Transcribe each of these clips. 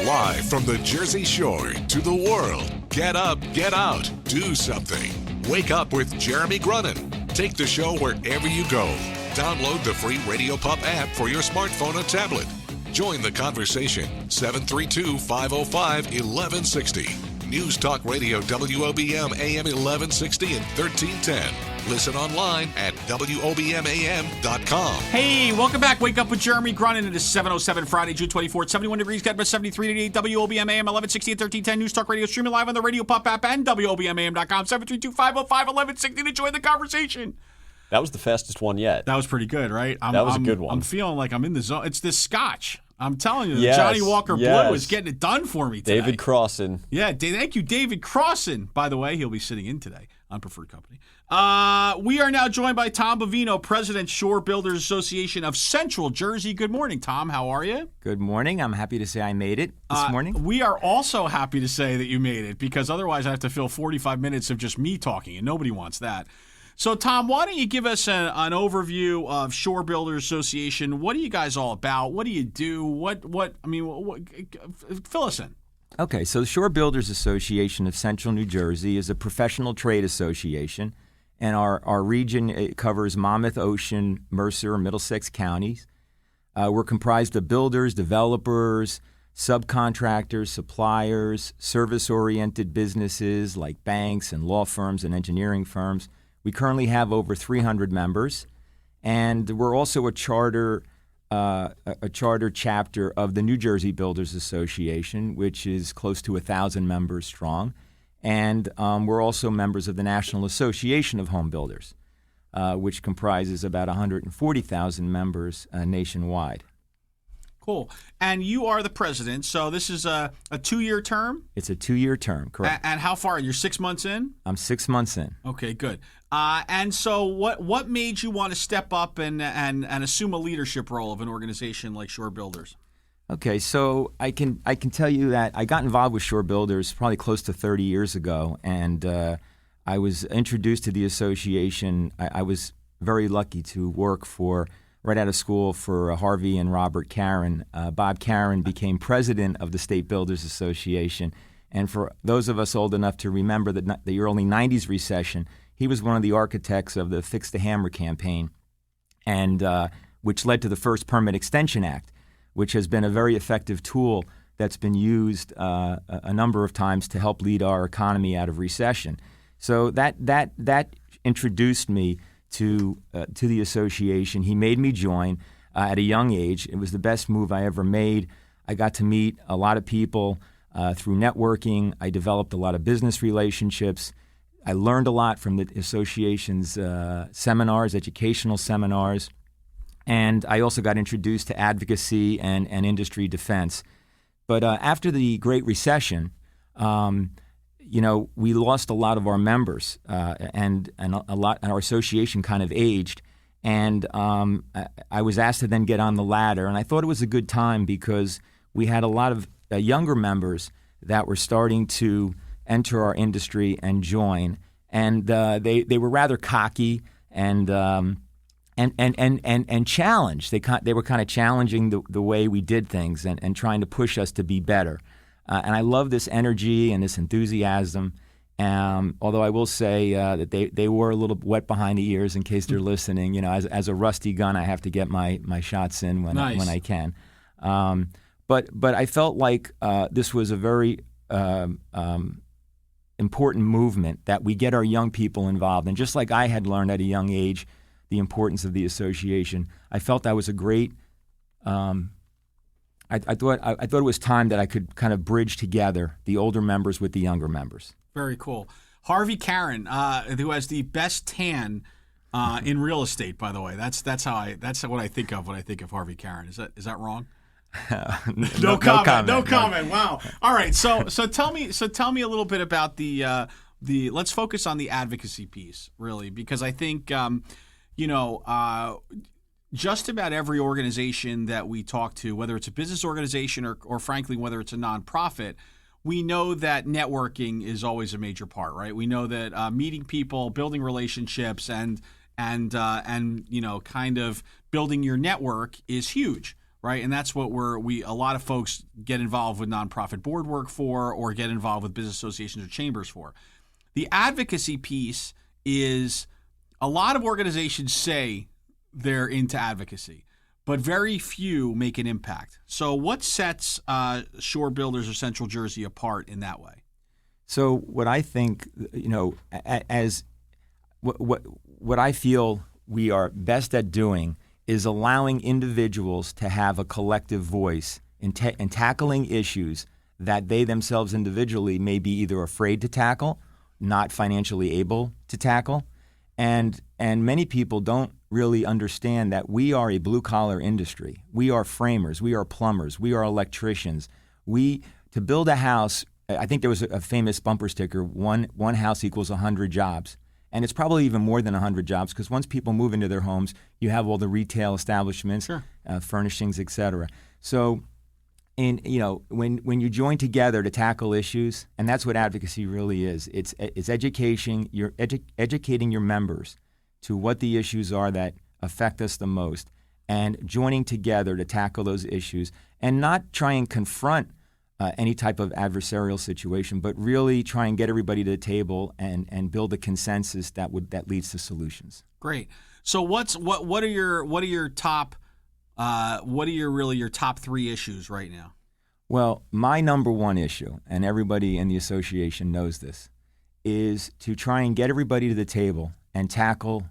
Live from the Jersey Shore to the world. Get up, get out, do something. Wake up with Jeremy Grunin. Take the show wherever you go. Download the free Radio Pup app for your smartphone or tablet. Join the conversation. 732-505-1160. News Talk Radio WOBM AM 1160 and 1310. Listen online at WOBMAM.com. Hey, welcome back. Wake up with Jeremy Grunin. It is 7:07 Friday, June 24th. 71 degrees, got about 73 today. WOBM AM 1160 and 1310. News Talk Radio streaming live on the Radio Pup app and WOBMAM.com. 732-505-1160 to join the conversation. That was the fastest one yet. That was pretty good, right? That was a good one. I'm feeling like I'm in the zone. It's this scotch. I'm telling you, Yes, Johnny Walker yes. Blue is getting it done for me today. David Crossan. Yeah, thank you, David Crossan. By the way, he'll be sitting in today on Preferred Company. We are now joined by Tom Bovino, President, Shore Builders Association of Central Jersey. Good morning, Tom. How are you? Good morning. I'm happy to say I made it this morning. We are also happy to say that you made it, because otherwise I have to fill 45 minutes of just me talking, and nobody wants that. So, Tom, why don't you give us an overview of Shore Builders Association? What are you guys all about? What do you do? Fill us in. Okay, so the Shore Builders Association of Central New Jersey is a professional trade association, and our region covers Monmouth, Ocean, Mercer, Middlesex counties. We're comprised of builders, developers, subcontractors, suppliers, service-oriented businesses like banks and law firms and engineering firms. We currently have over 300 members, and we're also a charter chapter of the New Jersey Builders Association, which is close to 1,000 members strong. And we're also members of the National Association of Home Builders, which comprises about 140,000 members nationwide. Cool. And you are the president, so this is a 2-year term? It's a 2-year term, correct. And how far? You're 6 months in? I'm 6 months in. Okay, good. And so what made you want to step up and assume a leadership role of an organization like Shore Builders? Okay, so I can tell you that I got involved with Shore Builders probably close to 30 years ago, and I was introduced to the association. I was very lucky to work right out of school for Harvey and Robert Caron. Bob Caron became president of the State Builders Association, and for those of us old enough to remember the early 90s recession, he was one of the architects of the Fix the Hammer campaign, and which led to the first Permit Extension Act, which has been a very effective tool that's been used a number of times to help lead our economy out of recession. So that introduced me to the association. He made me join at a young age. It was the best move I ever made. I got to meet a lot of people through networking. I developed a lot of business relationships. I learned a lot from the association's seminars, educational seminars. And I also got introduced to advocacy and industry defense. But after the Great Recession, we lost a lot of our members, and our association kind of aged. And I was asked to then get on the ladder, and I thought it was a good time because we had a lot of younger members that were starting to enter our industry and join, and they were rather cocky and challenged. They were kind of challenging the way we did things and trying to push us to be better. And I love this energy and this enthusiasm. Although I will say that they were a little wet behind the ears in case they're listening. As a rusty gun, I have to get my shots in when I can. But I felt like this was a very important movement that we get our young people involved. And just like I had learned at a young age the importance of the association, I felt that was a great. I thought it was time that I could kind of bridge together the older members with the younger members. Very cool. Harvey Caron, who has the best tan in real estate, by the way. That's what I think of when I think of Harvey Caron. Is that wrong? No comment. Wow. All right. So tell me a little bit about the let's focus on the advocacy piece, really, because I think just about every organization that we talk to, whether it's a business organization or frankly whether it's a nonprofit, we know that networking is always a major part, right? We know that meeting people, building relationships, and kind of building your network is huge, right? And that's what a lot of folks get involved with nonprofit board work for, or get involved with business associations or chambers for. The advocacy piece is a lot of organizations say they're into advocacy, but very few make an impact. So what sets Shore Builders of Central Jersey apart in that way? So what I think, as what I feel we are best at doing is allowing individuals to have a collective voice in tackling issues that they themselves individually may be either afraid to tackle, not financially able to tackle. And many people don't really understand that we are a blue-collar industry. We are framers. We are plumbers. We are electricians. To build a house, I think there was a famous bumper sticker, one house equals 100 jobs. And it's probably even more than 100 jobs, because once people move into their homes, you have all the retail establishments, sure, furnishings, et cetera. So when you join together to tackle issues, and that's what advocacy really is, it's educating your members to what the issues are that affect us the most, and joining together to tackle those issues, and not try and confront any type of adversarial situation, but really try and get everybody to the table and build a consensus that leads to solutions. Great. So what are your top your top three issues right now? Well, my number one issue, and everybody in the association knows this, is to try and get everybody to the table and tackle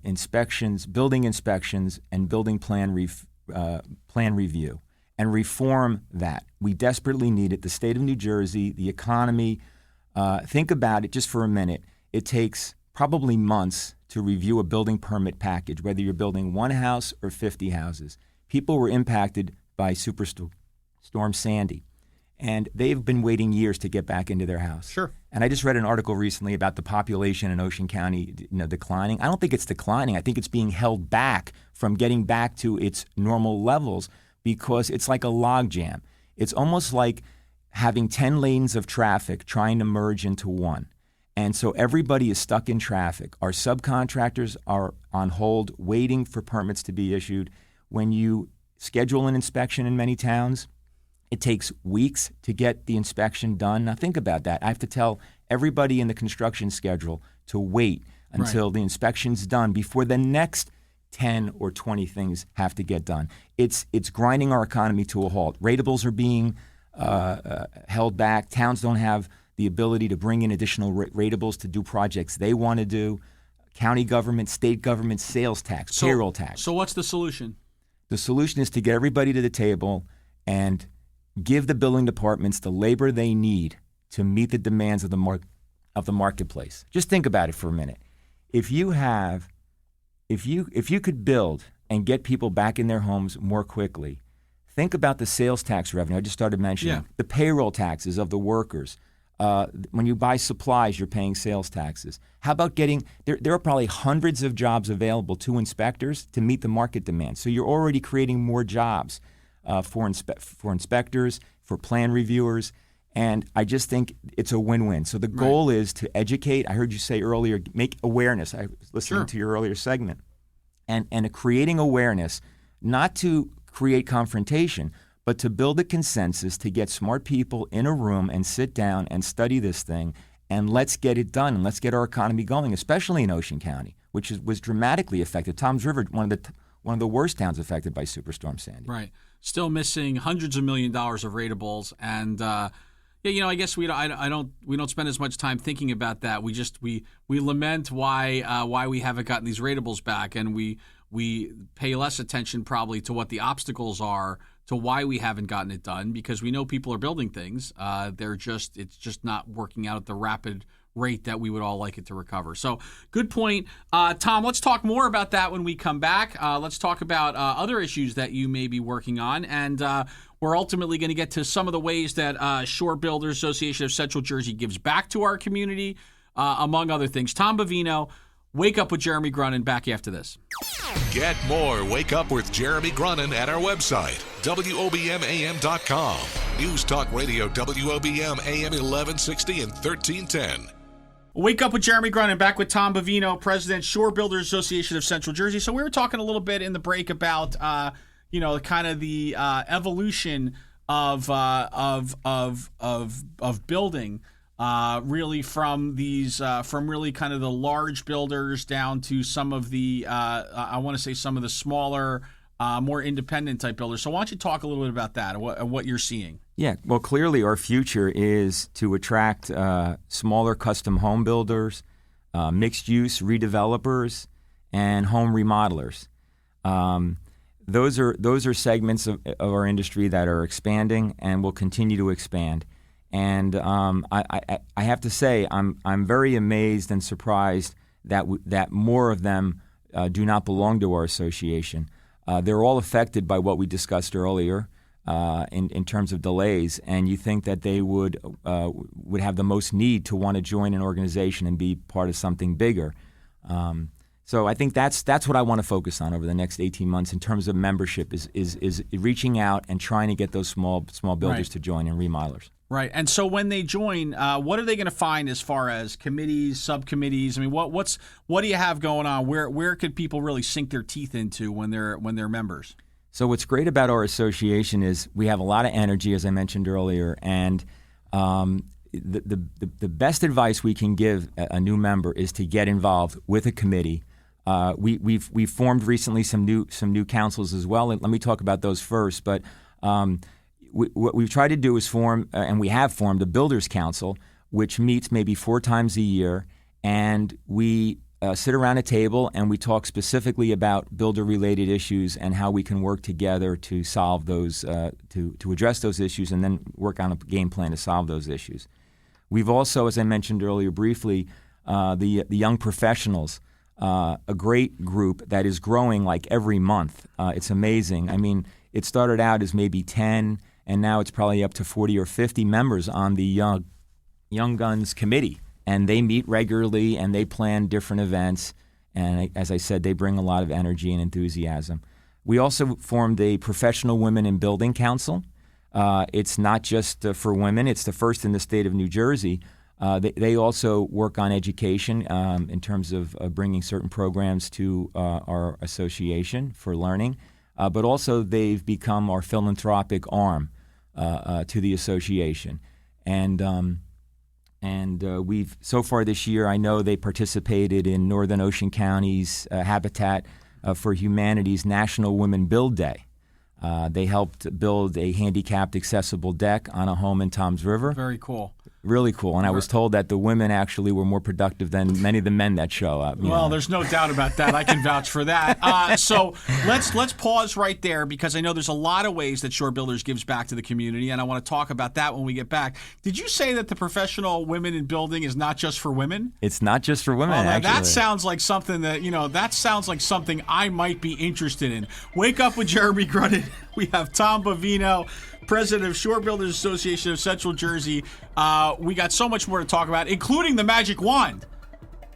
inspections, building inspections, and building plan review, and reform that. We desperately need it. The state of New Jersey, the economy. Think about it just for a minute. It takes probably months to review a building permit package, whether you're building one house or 50 houses. People were impacted by Superstorm Sandy, and they've been waiting years to get back into their house. Sure. And I just read an article recently about the population in Ocean County declining. I don't think it's declining. I think it's being held back from getting back to its normal levels, because it's like a logjam. It's almost like having 10 lanes of traffic trying to merge into one. And so everybody is stuck in traffic. Our subcontractors are on hold waiting for permits to be issued. When you schedule an inspection in many towns, it takes weeks to get the inspection done. Now think about that. I have to tell everybody in the construction schedule to wait until the inspection's done before the next 10 or 20 things have to get done. It's grinding our economy to a halt. Ratables are being held back. Towns don't have the ability to bring in additional ratables to do projects they want to do. County government, state government, sales tax, payroll tax. So what's the solution? The solution is to get everybody to the table and give the building departments the labor they need to meet the demands of the marketplace. Just think about it for a minute. If you could build and get people back in their homes more quickly, think about the sales tax revenue I just started mentioning, the payroll taxes of the workers. When you buy supplies, you're paying sales taxes. How about there are probably hundreds of jobs available to inspectors to meet the market demand. So you're already creating more jobs for inspectors, for plan reviewers, and I just think it's a win-win. So the goal is to educate. I heard you say earlier, make awareness. I was listening to your earlier segment. And creating awareness, not to create confrontation, but to build a consensus, to get smart people in a room and sit down and study this thing, and let's get it done, and let's get our economy going, especially in Ocean County, which was dramatically affected. Toms River, one of the worst towns affected by Superstorm Sandy. Right. Still missing hundreds of $millions of ratables, and I guess we don't spend as much time thinking about that. We lament why we haven't gotten these ratables back, and we pay less attention probably to what the obstacles are to why we haven't gotten it done, because we know people are building things. It's just not working out at the rapid rate that we would all like it to recover. So good point. Tom, let's talk more about that when we come back. Let's talk about other issues that you may be working on, and we're ultimately going to get to some of the ways that Shore Builders Association of Central Jersey gives back to our community, among other things. Tom Bovino, Wake Up with Jeremy Grunin, back after this. Get more Wake Up with Jeremy Grunin at our website, WOBMAM.com. News Talk Radio, WOBM AM 1160 and 1310. Wake Up with Jeremy Grunin, back with Tom Bovino, President, Shore Builders Association of Central Jersey. So we were talking a little bit in the break about kind of the evolution of building. Really from these, from really kind of the large builders down to some of the, I want to say some of the smaller, more independent type builders. So why don't you talk a little bit about that and what you're seeing? Yeah, well, clearly our future is to attract smaller custom home builders, mixed-use redevelopers, and home remodelers. Those are segments of our industry that are expanding and will continue to expand. And I have to say, I'm very amazed and surprised that more of them do not belong to our association. They're all affected by what we discussed earlier in terms of delays, and you think that they would have the most need to want to join an organization and be part of something bigger. So I think that's what I want to focus on over the next 18 months in terms of membership is reaching out and trying to get those small builders to join and remodelers. Right. And so when they join, what are they going to find as far as committees, subcommittees? I mean, what do you have going on? Where could people really sink their teeth into when they're members? So what's great about our association is we have a lot of energy, as I mentioned earlier, and the best advice we can give a new member is to get involved with a committee. We've formed recently some new councils as well, and let me talk about those first. But what we've tried to do is form, and we have formed, a Builders Council, which meets maybe 4 times a year, and we sit around a table and we talk specifically about builder-related issues and how we can work together to solve those, to address those issues, and then work on a game plan to solve those issues. We've also, as I mentioned earlier briefly, the young professionals. A great group that is growing like every month. It's amazing. I mean, it started out as maybe 10, and now it's probably up to 40 or 50 members on the Young Guns Committee. And they meet regularly, and they plan different events. And as I said, they bring a lot of energy and enthusiasm. We also formed a Professional Women in Building Council. It's not just for women. It's the first in the state of New Jersey. They also work on education in terms of bringing certain programs to our association for learning, but also they've become our philanthropic arm to the association. And we've, so far this year, I know they participated in Northern Ocean County's Habitat for Humanity's National Women Build Day. They helped build a handicapped accessible deck on a home in Toms River. Very cool. Really cool. And I was told that the women actually were more productive than many of the men that show up. Well, there's no doubt about that. I can vouch for that. So let's pause right there, because I know there's a lot of ways that Shore Builders gives back to the community, and I want to talk about that when we get back. Did you say that the Professional Women in Building is not just for women? It's not just for women, actually. actually. That sounds like something something I might be interested in. Wake Up with Jeremy Grunin. We have Tom Bovino, president of Shore Builders Association of Central Jersey. We got so much more to talk about, including the magic wand.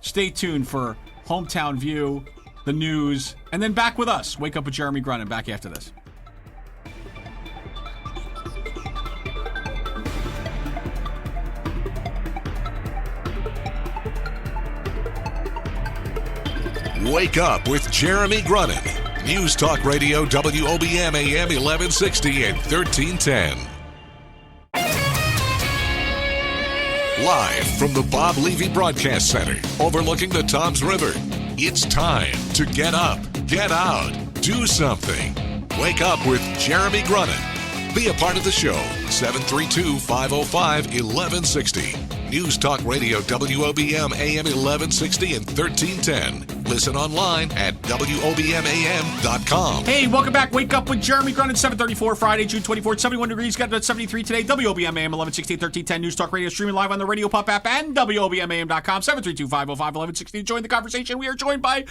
Stay tuned for Hometown View, the news, and then back with us. Wake Up with Jeremy Grunin, back after this. Wake Up with Jeremy Grunin. News Talk Radio, WOBM AM 1160 and 1310. Live from the Bob Levy Broadcast Center, overlooking the Toms River, it's time to get up, get out, do something. Wake Up with Jeremy Grunin. Be a part of the show, 732-505-1160. News Talk Radio, WOBM AM 1160 and 1310. Listen online at WOBMAM.com. Hey, welcome back. Wake Up with Jeremy Grunin, 7:34, Friday, June 24th, 71 degrees. Got about 73 today. WOBM AM 1160 and 1310. News Talk Radio, streaming live on the Radio Pop app and WOBMAM.com. 732-505-1160. Join the conversation. We are joined by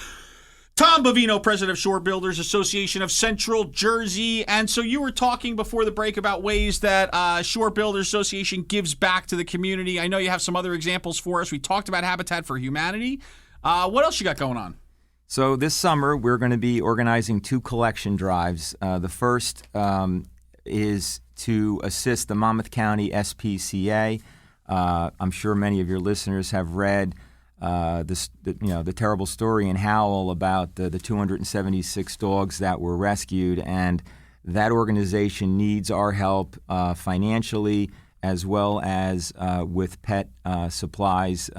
Tom Bovino, president of Shore Builders Association of Central Jersey. And so you were talking before the break about ways that Shore Builders Association gives back to the community. I know you have some other examples for us. We talked about Habitat for Humanity. What else you got going on? So this summer, we're going to be organizing 2 collection drives. The first is to assist the Monmouth County SPCA. I'm sure many of your listeners have read the terrible story in Howell about the 276 dogs that were rescued, and that organization needs our help financially, as well as with pet supplies,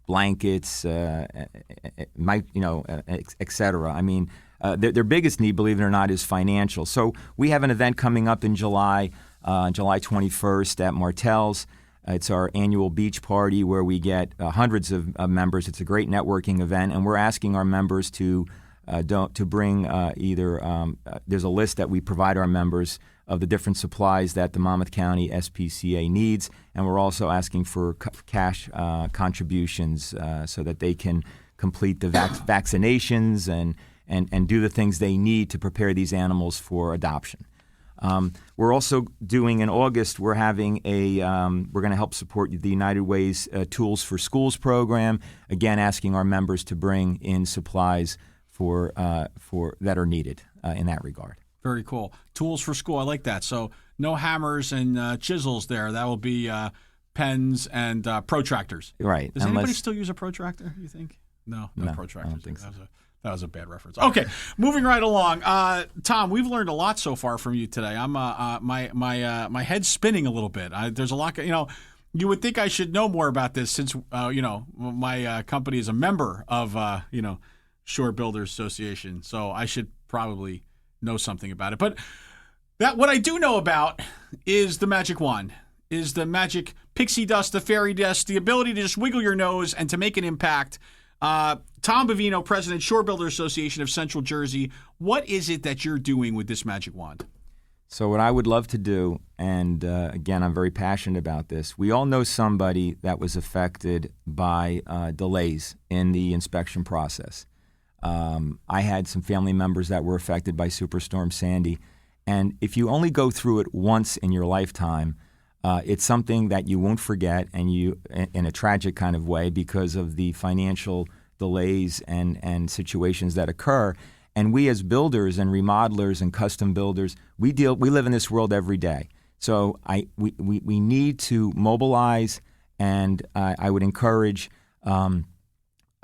blankets, et cetera. I mean, their biggest need, believe it or not, is financial. So we have an event coming up in July, July 21st at Martell's. It's our annual beach party where we get hundreds of members. It's a great networking event, and we're asking our members to bring there's a list that we provide our members of the different supplies that the Monmouth County SPCA needs, and we're also asking for cash contributions so that they can complete the vaccinations and do the things they need to prepare these animals for adoption. We're also doing in August. We're having we're going to help support the United Way's Tools for Schools program. Again, asking our members to bring in supplies for that are needed in that regard. Very cool. Tools for school. I like that. So no hammers and chisels there. That will be pens and protractors. Right. Does anybody still use a protractor, you think? No protractors. I don't think so. That was a bad reference. Okay, moving right along. Tom, we've learned a lot so far from you today. I'm my head's spinning a little bit. There's a lot. You would think I should know more about this since my company is a member of Shore Builders Association. So I should probably know something about it. But what I do know about is the magic wand, is the magic pixie dust, the fairy dust, the ability to just wiggle your nose and to make an impact. Tom Bovino, President, Shore Builders Association of Central Jersey. What is it that you're doing with this magic wand? So what I would love to do, and again, I'm very passionate about this. We all know somebody that was affected by delays in the inspection process. I had some family members that were affected by Superstorm Sandy. And if you only go through it once in your lifetime, it's something that you won't forget, and you, in a tragic kind of way, because of the financial delays and situations that occur. And we as builders and remodelers and custom builders, we live in this world every day. So we need to mobilize, and I would encourage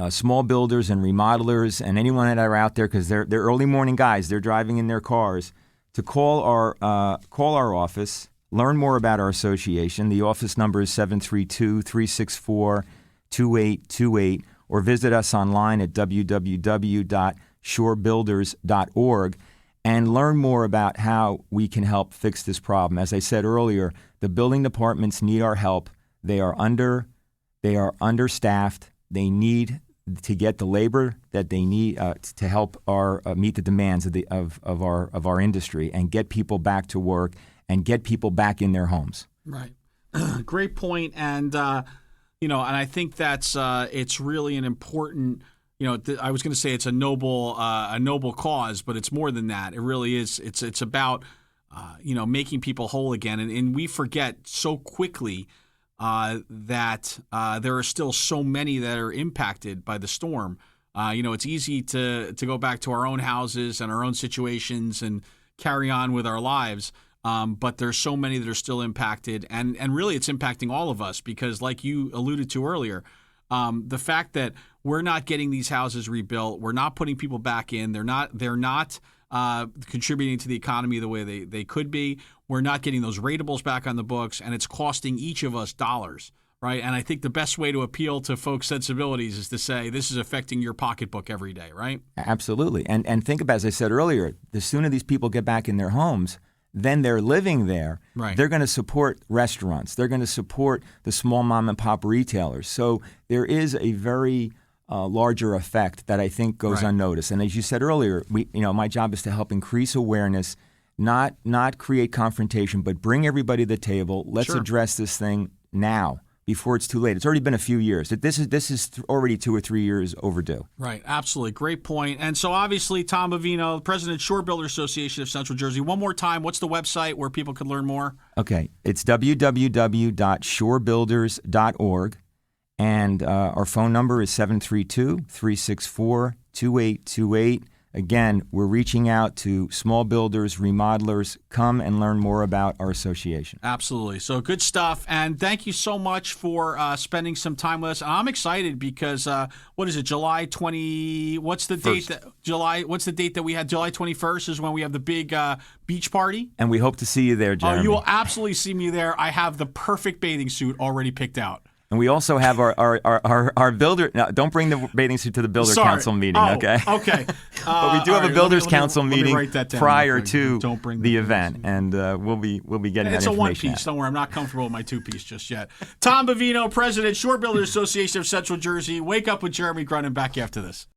small builders and remodelers and anyone that are out there, because they're early morning guys, they're driving in their cars, to call our office, learn more about our association. The office number is 732-364-2828, or visit us online at www.shorebuilders.org and learn more about how we can help fix this problem. As I said earlier, the building departments need our help. They are understaffed. They need to get the labor that they need to help meet the demands of our industry and get people back to work and get people back in their homes. Right. Great point. And and I think that's it's really an important. I was going to say it's a noble cause, but it's more than that. It really is. It's about making people whole again, and we forget so quickly that there are still so many that are impacted by the storm. It's easy to go back to our own houses and our own situations and carry on with our lives. But there's so many that are still impacted, and really it's impacting all of us because, like you alluded to earlier, the fact that we're not getting these houses rebuilt, we're not putting people back in, they're not contributing to the economy the way they could be. We're not getting those ratables back on the books, and it's costing each of us dollars, right? And I think the best way to appeal to folks' sensibilities is to say this is affecting your pocketbook every day, right? Absolutely. And think about, as I said earlier, the sooner these people get back in their homes, then they're living there. Right. They're going to support restaurants. They're going to support the small mom and pop retailers. So there is a very larger effect that I think goes unnoticed. And as you said earlier, my job is to help increase awareness, not create confrontation, but bring everybody to the table. Let's address this thing now before it's too late. It's already been a few years. This is already 2 or 3 years overdue. Right, absolutely. Great point. And so obviously, Tom Bovino, President, Shore Builders Association of Central Jersey. One more time, what's the website where people can learn more? Okay, it's www.shorebuilders.org. And our phone number is 732-364-2828. Again, we're reaching out to small builders, remodelers. Come and learn more about our association. Absolutely. So good stuff. And thank you so much for spending some time with us. I'm excited because what is it, July 20? What's the date? What's the date that we had? July 21st is when we have the big beach party. And we hope to see you there, Jeremy. Oh, you will absolutely see me there. I have the perfect bathing suit already picked out. And we also have our builder. Now, don't bring the bathing suit to the builder council meeting, okay? Okay. But we do have a builders council meeting write that down prior real quick. to Don't bring the that event, and we'll be getting that It's a information. one-piece. out. Don't worry. I'm not comfortable with my two-piece just yet. Tom Bovino, President, Shore Builders Association of Central Jersey. Wake up with Jeremy Grunin. Back after this.